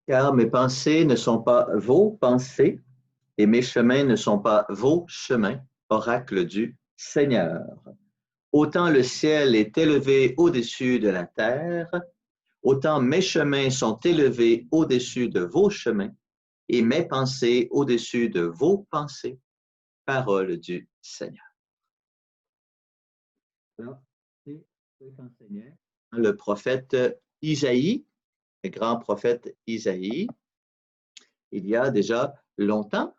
Car mes pensées ne sont pas vos pensées et mes chemins ne sont pas vos chemins, oracle du Seigneur. Autant le ciel est élevé au-dessus de la terre, autant mes chemins sont élevés au-dessus de vos chemins et mes pensées au-dessus de vos pensées. Parole du Seigneur. Alors, c'est ce qu'enseignait le prophète Isaïe, le grand prophète Isaïe, il y a déjà longtemps.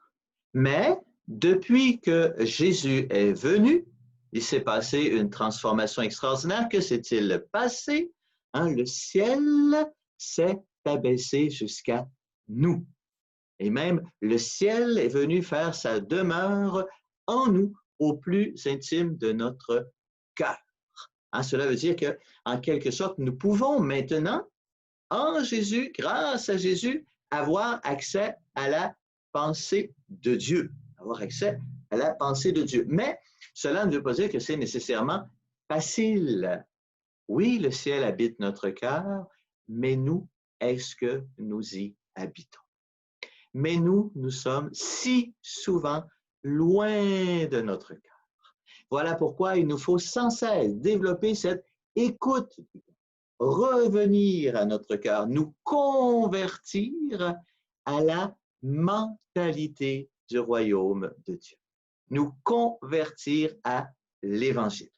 Mais depuis que Jésus est venu, il s'est passé une transformation extraordinaire. Que s'est-il passé? Le ciel s'est abaissé jusqu'à nous. Et même le ciel est venu faire sa demeure en nous, au plus intime de notre cœur. Cela veut dire que, en quelque sorte, nous pouvons maintenant, en Jésus, grâce à Jésus, avoir accès à la pensée de Dieu, avoir accès à la pensée de Dieu. Mais cela ne veut pas dire que c'est nécessairement facile. Oui, le ciel habite notre cœur, mais nous, est-ce que nous y habitons? Mais nous sommes si souvent loin de notre cœur. Voilà pourquoi il nous faut sans cesse développer cette écoute, revenir à notre cœur, nous convertir à la mentalité du royaume de Dieu, nous convertir à l'Évangile.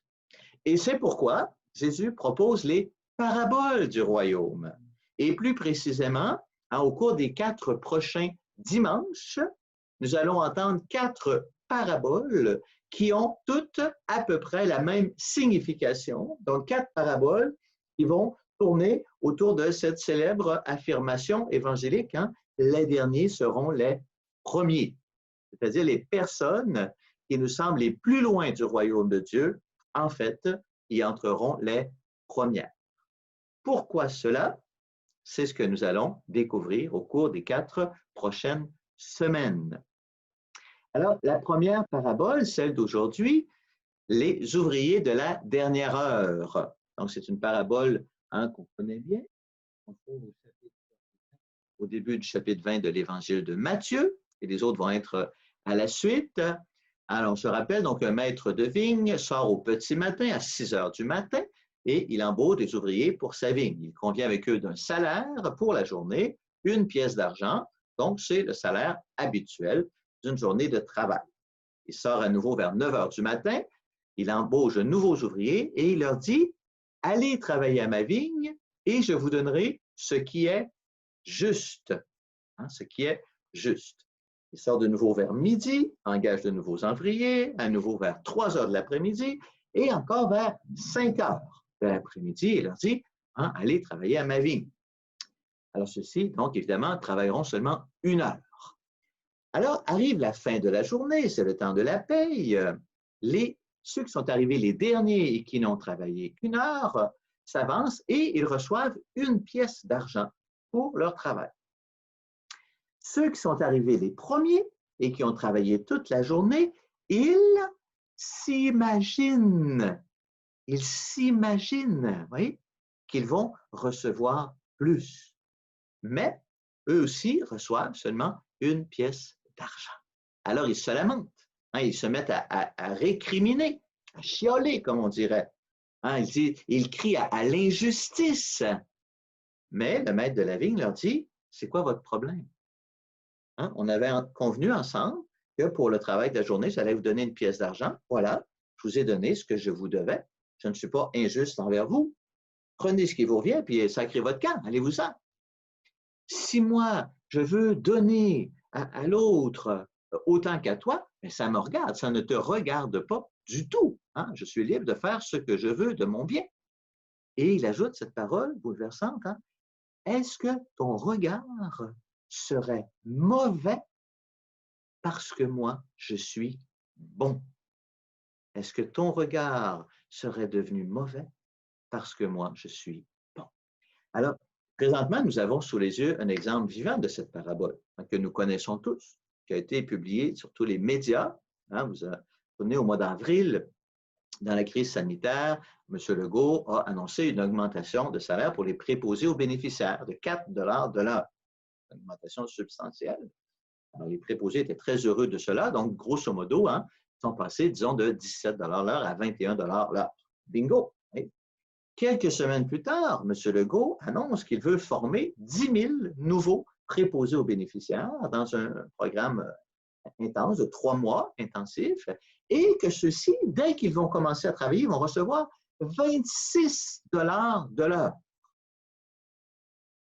Et c'est pourquoi Jésus propose les paraboles du royaume. Et plus précisément, au cours des 4 prochains dimanches, nous allons entendre 4 paraboles qui ont toutes à peu près la même signification. Donc, 4 paraboles qui vont tourner autour de cette célèbre affirmation évangélique, les derniers seront les premiers, c'est-à-dire les personnes qui nous semblent les plus loin du royaume de Dieu, en fait, y entreront les premières. Pourquoi cela? C'est ce que nous allons découvrir au cours des 4 prochaines semaines. Alors, la première parabole, celle d'aujourd'hui, les ouvriers de la dernière heure. Donc, c'est une parabole qu'on connaît bien. On trouve au début du chapitre 20 de l'Évangile de Matthieu, et les autres vont être à la suite. Alors, on se rappelle, donc, un maître de vigne sort au petit matin, à 6 heures du matin, et il embauche des ouvriers pour sa vigne. Il convient avec eux d'un salaire pour la journée, 1 pièce d'argent. Donc, c'est le salaire habituel d'une journée de travail. Il sort à nouveau vers 9 heures du matin, il embauche de nouveaux ouvriers et il leur dit, allez travailler à ma vigne et je vous donnerai ce qui est juste. Ce qui est juste. Il sort de nouveau vers midi, engage de nouveaux ouvriers, à nouveau vers 3 heures de l'après-midi et encore vers 5 heures de l'après-midi. Il leur dit, allez travailler à ma vigne. Alors ceux-ci, donc évidemment, travailleront seulement 1 heure. Alors arrive la fin de la journée, c'est le temps de la paye. Ceux qui sont arrivés les derniers et qui n'ont travaillé qu'1 heure s'avancent et ils reçoivent 1 pièce d'argent pour leur travail. Ceux qui sont arrivés les premiers et qui ont travaillé toute la journée, ils s'imaginent, oui, qu'ils vont recevoir plus. Mais eux aussi reçoivent seulement 1 pièce d'argent. Alors ils se lamentent, ils se mettent à récriminer, à chioler, comme on dirait. Ils crient à l'injustice. Mais le maître de la vigne leur dit, c'est quoi votre problème? On avait convenu ensemble que pour le travail de la journée, j'allais vous donner 1 pièce d'argent. Voilà, je vous ai donné ce que je vous devais. Je ne suis pas injuste envers vous. Prenez ce qui vous revient, puis sacrez votre camp, allez-vous-en. Si moi, je veux donner à l'autre autant qu'à toi, mais ça me regarde, ça ne te regarde pas du tout. Je suis libre de faire ce que je veux de mon bien. Et il ajoute cette parole bouleversante, est-ce que ton regard serait mauvais parce que moi, je suis bon? Est-ce que ton regard serait devenu mauvais parce que moi, je suis bon? Alors, présentement, nous avons sous les yeux un exemple vivant de cette parabole que nous connaissons tous, qui a été publié sur tous les médias. Vous vous souvenez, au mois d'avril, dans la crise sanitaire, M. Legault a annoncé une augmentation de salaire pour les préposés aux bénéficiaires de 4 $ de l'heure. une augmentation substantielle. Alors, les préposés étaient très heureux de cela. Donc, grosso modo, hein, ils sont passés, disons, de 17 l'heure à 21 l'heure. Bingo! Oui. Quelques semaines plus tard, M. Legault annonce qu'il veut former 10 000 nouveaux préposés aux bénéficiaires dans un programme intense de 3 mois intensif et que ceux-ci, dès qu'ils vont commencer à travailler, vont recevoir 26 de l'heure.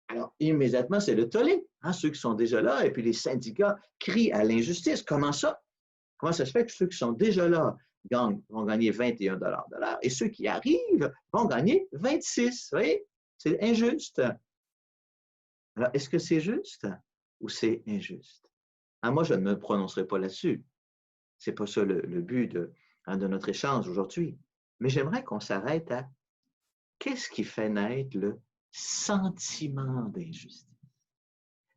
Alors, immédiatement, c'est le tollé. Hein, ceux qui sont déjà là, et puis les syndicats crient à l'injustice. Comment ça? Comment ça se fait que ceux qui sont déjà là vont gagner 21 de l'heure et ceux qui arrivent vont gagner 26? Vous voyez? C'est injuste. Alors, est-ce que c'est juste ou c'est injuste? Ah, moi, je ne me prononcerai pas là-dessus. Ce n'est pas ça le but de notre échange aujourd'hui. Mais j'aimerais qu'on s'arrête à qu'est-ce qui fait naître le sentiment d'injustice?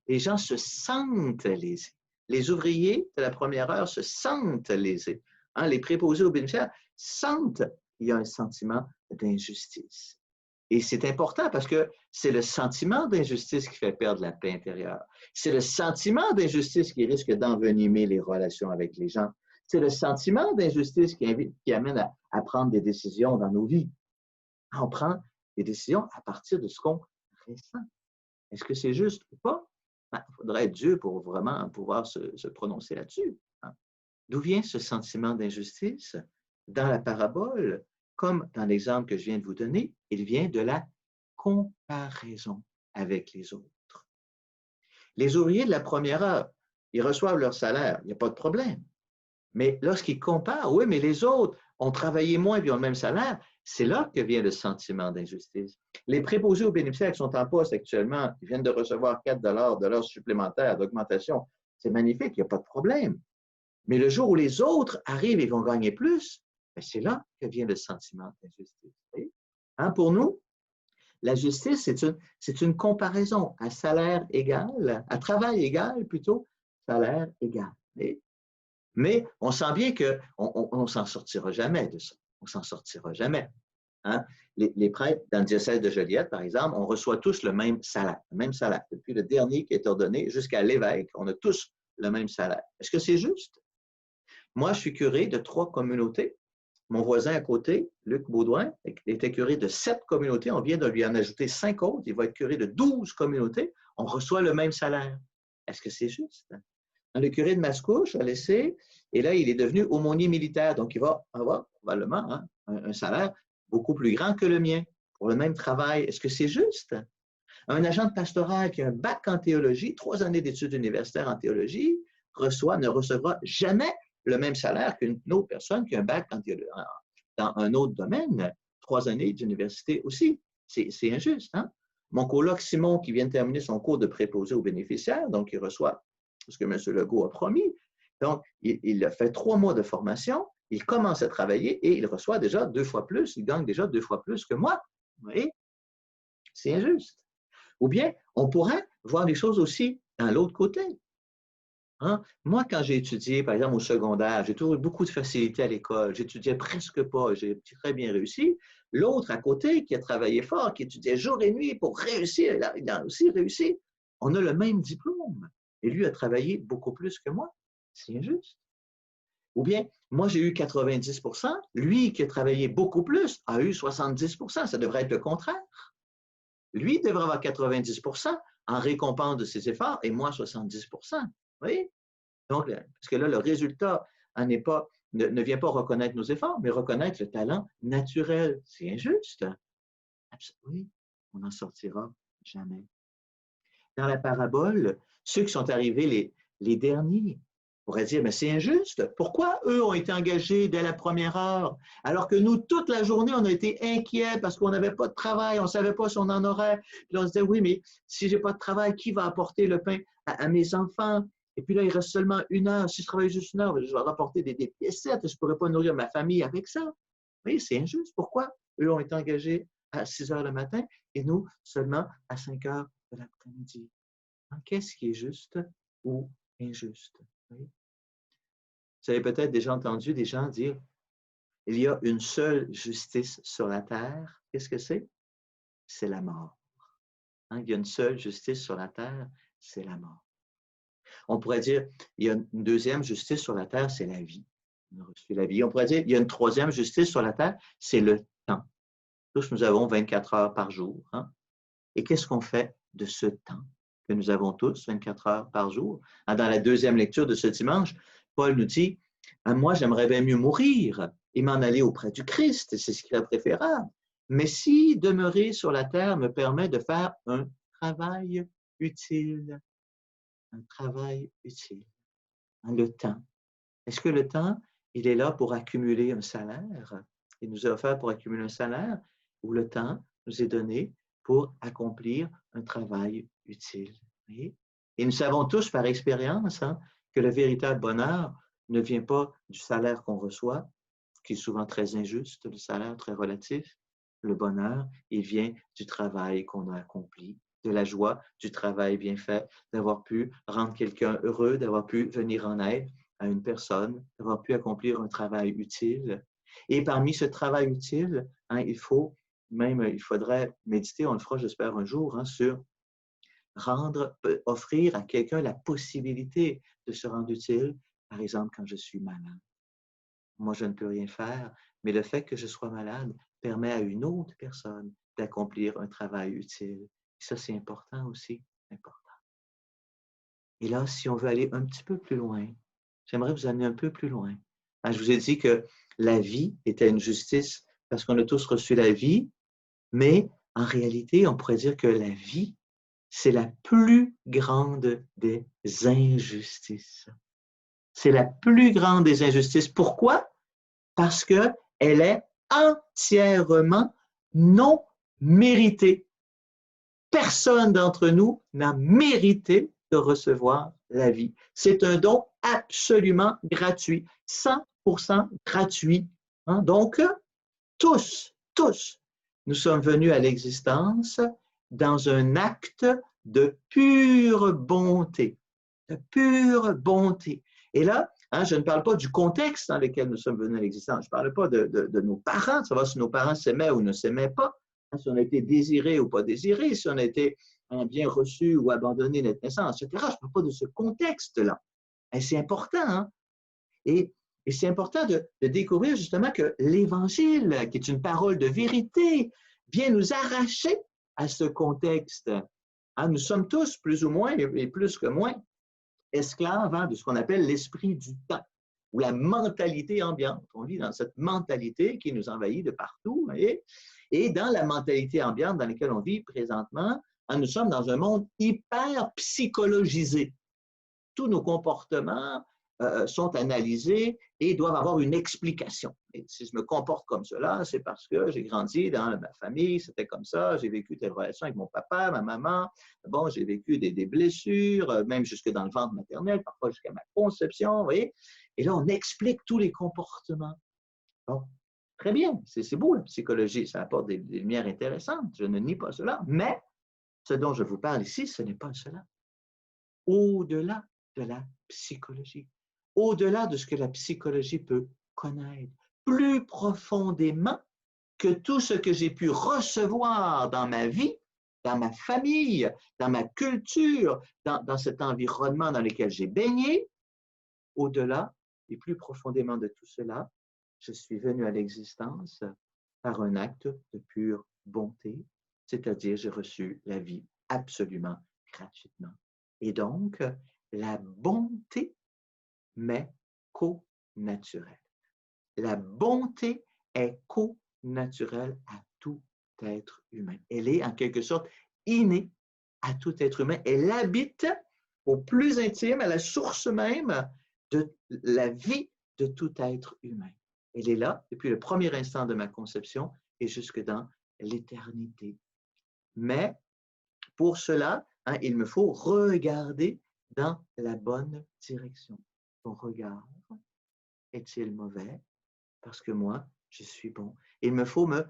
Les gens se sentent lésés. Les ouvriers de la première heure se sentent lésés. Hein, les préposés aux bénéficiaires sentent qu'il y a un sentiment d'injustice. Et c'est important parce que c'est le sentiment d'injustice qui fait perdre la paix intérieure. C'est le sentiment d'injustice qui risque d'envenimer les relations avec les gens. C'est le sentiment d'injustice qui amène à prendre des décisions dans nos vies. On prend des décisions à partir de ce qu'on ressent. Est-ce que c'est juste ou pas? Il faudrait être Dieu pour vraiment pouvoir se prononcer là-dessus. Hein. D'où vient ce sentiment d'injustice? Dans la parabole, comme dans l'exemple que je viens de vous donner, il vient de la comparaison avec les autres. Les ouvriers de la première heure, ils reçoivent leur salaire, il n'y a pas de problème. Mais lorsqu'ils comparent, oui, mais les autres ont travaillé moins et ont le même salaire, c'est là que vient le sentiment d'injustice. Les préposés aux bénéficiaires qui sont en poste actuellement, ils viennent de recevoir 4 de l'heure supplémentaire d'augmentation. C'est magnifique, il n'y a pas de problème. Mais le jour où les autres arrivent et vont gagner plus, c'est là que vient le sentiment d'injustice. Hein, pour nous, la justice, c'est une comparaison à salaire égal, à travail égal plutôt, salaire égal. Mais on sent bien qu'on ne s'en sortira jamais de ça. On ne s'en sortira jamais. Hein? Les prêtres dans le diocèse de Joliette, par exemple, on reçoit tous le même salaire. Le même salaire. Depuis le dernier qui est ordonné jusqu'à l'évêque, on a tous le même salaire. Est-ce que c'est juste? Moi, je suis curé de 3 communautés. Mon voisin à côté, Luc Baudouin, était curé de 7 communautés. On vient de lui en ajouter 5 autres. Il va être curé de 12 communautés. On reçoit le même salaire. Est-ce que c'est juste? Le curé de Mascouche a laissé, et là, il est devenu aumônier militaire. Donc, il va avoir probablement un salaire beaucoup plus grand que le mien pour le même travail. Est-ce que c'est juste? Un agent de pastoral qui a un bac en théologie, 3 années d'études universitaires en théologie, ne recevra jamais le même salaire qu'une autre personne qui a un bac dans un autre domaine, 3 années d'université aussi. C'est injuste. Hein? Mon coloc Simon, qui vient de terminer son cours de préposé aux bénéficiaires, donc il reçoit ce que M. Legault a promis. Donc, il a fait 3 mois de formation, il commence à travailler et il reçoit déjà 2 fois plus, il gagne déjà 2 fois plus que moi. Vous voyez? C'est injuste. Ou bien, on pourrait voir les choses aussi dans l'autre côté. Hein? Moi, quand j'ai étudié, par exemple, au secondaire, j'ai toujours eu beaucoup de facilité à l'école, j'étudiais presque pas, j'ai très bien réussi. L'autre à côté, qui a travaillé fort, qui étudiait jour et nuit pour réussir, il a aussi réussi. On a le même diplôme. Et lui a travaillé beaucoup plus que moi. C'est injuste. Ou bien, moi, j'ai eu 90 %, lui qui a travaillé beaucoup plus a eu 70 %. Ça devrait être le contraire. Lui devrait avoir 90 % en récompense de ses efforts et moi 70 %. Vous voyez? Donc, parce que là, le résultat ne vient pas reconnaître nos efforts, mais reconnaître le talent naturel. C'est injuste. Oui, on n'en sortira jamais. Dans la parabole, ceux qui sont arrivés les derniers pourraient dire, mais c'est injuste. Pourquoi eux ont été engagés dès la première heure, alors que nous, toute la journée, on a été inquiets parce qu'on n'avait pas de travail, on ne savait pas si on en aurait. Puis on se disait, oui, mais si je n'ai pas de travail, qui va apporter le pain à mes enfants? Et puis là, il reste seulement 1 heure. Si je travaille juste 1 heure, je vais rapporter des piécettes. Je ne pourrais pas nourrir ma famille avec ça. Oui, c'est injuste. Pourquoi eux ont été engagés à 6 heures le matin et nous seulement à 5 heures de l'après-midi? Qu'est-ce qui est juste ou injuste? Oui. Vous avez peut-être déjà entendu des gens dire il y a une seule justice sur la terre. Qu'est-ce que c'est? C'est la mort. Il y a une seule justice sur la terre, c'est la mort. On pourrait dire, il y a une deuxième justice sur la terre, c'est la vie. On a reçu la vie. On pourrait dire, il y a une troisième justice sur la terre, c'est le temps. Tous, nous avons 24 heures par jour. Hein? Et qu'est-ce qu'on fait de ce temps que nous avons tous, 24 heures par jour? Dans la deuxième lecture de ce dimanche, Paul nous dit, moi, j'aimerais bien mieux mourir et m'en aller auprès du Christ, c'est ce qu'il est préférable. Mais si demeurer sur la terre me permet de faire un travail utile, le temps. Est-ce que le temps, il est là pour accumuler un salaire? Il nous est offert pour accumuler un salaire, ou le temps nous est donné pour accomplir un travail utile? Et nous savons tous par expérience que le véritable bonheur ne vient pas du salaire qu'on reçoit, qui est souvent très injuste, le salaire très relatif. Le bonheur, il vient du travail qu'on a accompli, de la joie du travail bien fait, d'avoir pu rendre quelqu'un heureux, d'avoir pu venir en aide à une personne, d'avoir pu accomplir un travail utile. Et parmi ce travail utile, il faudrait méditer, on le fera j'espère un jour, sur offrir à quelqu'un la possibilité de se rendre utile, par exemple quand je suis malade. Moi, je ne peux rien faire, mais le fait que je sois malade permet à une autre personne d'accomplir un travail utile. Et ça, c'est important aussi, important. Et là, si on veut aller un petit peu plus loin, j'aimerais vous amener un peu plus loin. Je vous ai dit que la vie était une justice parce qu'on a tous reçu la vie, mais en réalité, on pourrait dire que la vie, c'est la plus grande des injustices. C'est la plus grande des injustices. Pourquoi? Parce qu'elle est entièrement non méritée. Personne d'entre nous n'a mérité de recevoir la vie. C'est un don absolument gratuit, 100% gratuit. Donc, tous, nous sommes venus à l'existence dans un acte de pure bonté. De pure bonté. Et là, je ne parle pas du contexte dans lequel nous sommes venus à l'existence. Je ne parle pas de nos parents, de savoir si nos parents s'aimaient ou ne s'aimaient pas, si on a été désiré ou pas désiré, si on a été bien reçu ou abandonné notre naissance, etc. Je ne parle pas de ce contexte-là. Et c'est important. Et c'est important de découvrir justement que l'Évangile, qui est une parole de vérité, vient nous arracher à ce contexte. Nous sommes tous, plus ou moins, et plus que moins, esclaves de ce qu'on appelle l'esprit du temps ou la mentalité ambiante. On vit dans cette mentalité qui nous envahit de partout. Et dans la mentalité ambiante dans laquelle on vit présentement, nous sommes dans un monde hyper psychologisé. Tous nos comportements sont analysés et doivent avoir une explication. Et si je me comporte comme cela, c'est parce que j'ai grandi dans ma famille, c'était comme ça, j'ai vécu des relations avec mon papa, ma maman, bon, j'ai vécu des blessures, même jusque dans le ventre maternel, parfois jusqu'à ma conception, vous voyez. Et là, on explique tous les comportements. Bon, très bien, c'est beau la psychologie, ça apporte des lumières intéressantes, je ne nie pas cela, mais ce dont je vous parle ici, ce n'est pas cela. Au-delà de la psychologie, au-delà de ce que la psychologie peut connaître, plus profondément que tout ce que j'ai pu recevoir dans ma vie, dans ma famille, dans ma culture, dans cet environnement dans lequel j'ai baigné, au-delà et plus profondément de tout cela, je suis venu à l'existence par un acte de pure bonté, c'est-à-dire j'ai reçu la vie absolument gratuitement. Et donc, la bonté m'est co-naturelle. La bonté est co-naturelle à tout être humain. Elle est en quelque sorte innée à tout être humain. Elle habite au plus intime, à la source même de la vie de tout être humain. Elle est là depuis le premier instant de ma conception et jusque dans l'éternité. Mais pour cela, il me faut regarder dans la bonne direction. Ton regard est-il mauvais? Parce que moi, je suis bon. Il me faut me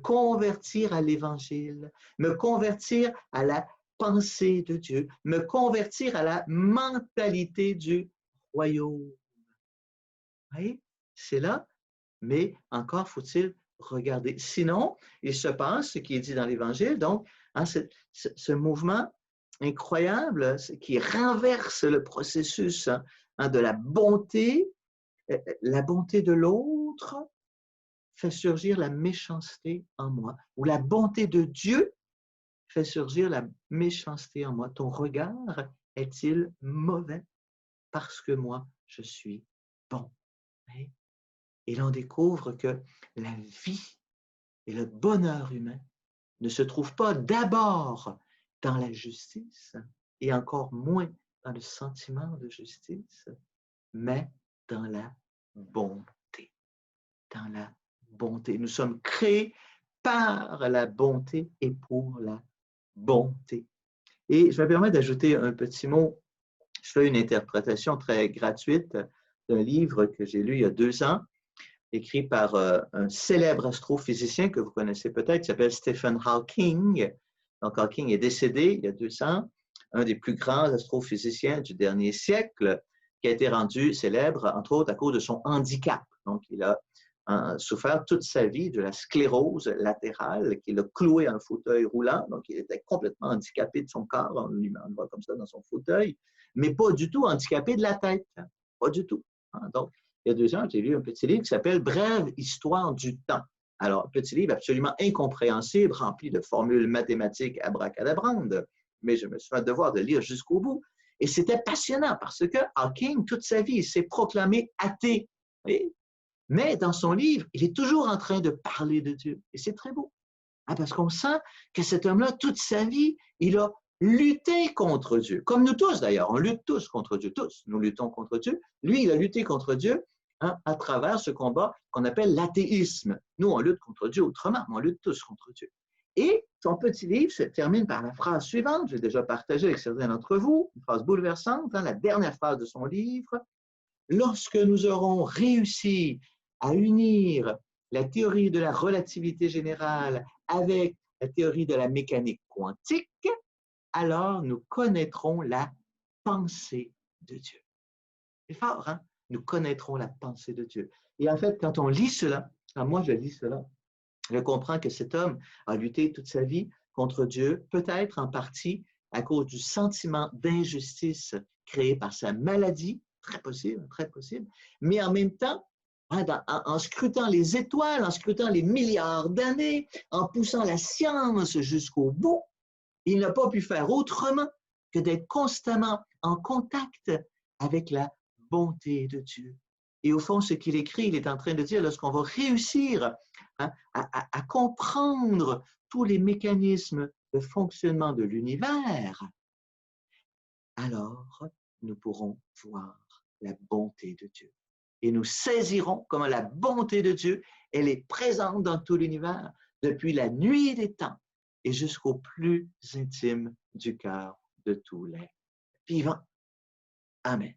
convertir à l'Évangile, me convertir à la pensée de Dieu, me convertir à la mentalité du royaume. Vous voyez? C'est là, mais encore faut-il regarder. Sinon, il se passe ce qui est dit dans l'Évangile, donc, hein, ce mouvement incroyable qui renverse le processus hein, de la bonté de l'autre fait surgir la méchanceté en moi, ou la bonté de Dieu fait surgir la méchanceté en moi. Ton regard est-il mauvais parce que moi, je suis bon? Et l'on découvre que la vie et le bonheur humain ne se trouvent pas d'abord dans la justice, et encore moins dans le sentiment de justice, mais dans la bonté. Dans la bonté. Nous sommes créés par la bonté et pour la bonté. Et je me permets d'ajouter un petit mot. Je fais une interprétation très gratuite d'un livre que j'ai lu il y a 2 ans, écrit par un célèbre astrophysicien que vous connaissez peut-être, qui s'appelle Stephen Hawking. Donc, Hawking est décédé il y a 2 ans, un des plus grands astrophysiciens du dernier siècle, qui a été rendu célèbre, entre autres, à cause de son handicap. Donc, il a souffert toute sa vie de la sclérose latérale, qui l'a cloué à un fauteuil roulant. Donc, il était complètement handicapé de son corps, on le voit comme ça dans son fauteuil, mais pas du tout handicapé de la tête. Pas du tout. Donc, il y a 2 ans, j'ai lu un petit livre qui s'appelle « Brève histoire du temps ». Alors, un petit livre absolument incompréhensible, rempli de formules mathématiques abracadabrantes, mais je me suis fait le devoir de lire jusqu'au bout. Et c'était passionnant parce que Hawking, toute sa vie, il s'est proclamé athée. Oui? Mais dans son livre, il est toujours en train de parler de Dieu. Et c'est très beau. Parce qu'on sent que cet homme-là, toute sa vie, il a lutté contre Dieu. Comme nous tous d'ailleurs, on lutte tous contre Dieu, tous. Nous luttons contre Dieu. Lui, il a lutté contre Dieu à travers ce combat qu'on appelle l'athéisme. Nous, on lutte contre Dieu autrement, mais on lutte tous contre Dieu. Et son petit livre se termine par la phrase suivante, j'ai déjà partagé avec certains d'entre vous, une phrase bouleversante, la dernière phrase de son livre. Lorsque nous aurons réussi à unir la théorie de la relativité générale avec la théorie de la mécanique quantique, alors nous connaîtrons la pensée de Dieu. C'est fort, hein? Nous connaîtrons la pensée de Dieu. Et en fait, quand on lit cela, quand moi je lis cela, je comprends que cet homme a lutté toute sa vie contre Dieu, peut-être en partie à cause du sentiment d'injustice créé par sa maladie, très possible, mais en même temps, en scrutant les étoiles, en scrutant les milliards d'années, en poussant la science jusqu'au bout, il n'a pas pu faire autrement que d'être constamment en contact avec la bonté de Dieu. Et au fond, ce qu'il écrit, il est en train de dire, lorsqu'on va réussir à comprendre tous les mécanismes de fonctionnement de l'univers, alors nous pourrons voir la bonté de Dieu. Et nous saisirons comment la bonté de Dieu, elle est présente dans tout l'univers depuis la nuit des temps et jusqu'au plus intime du cœur de tous les vivants. Amen.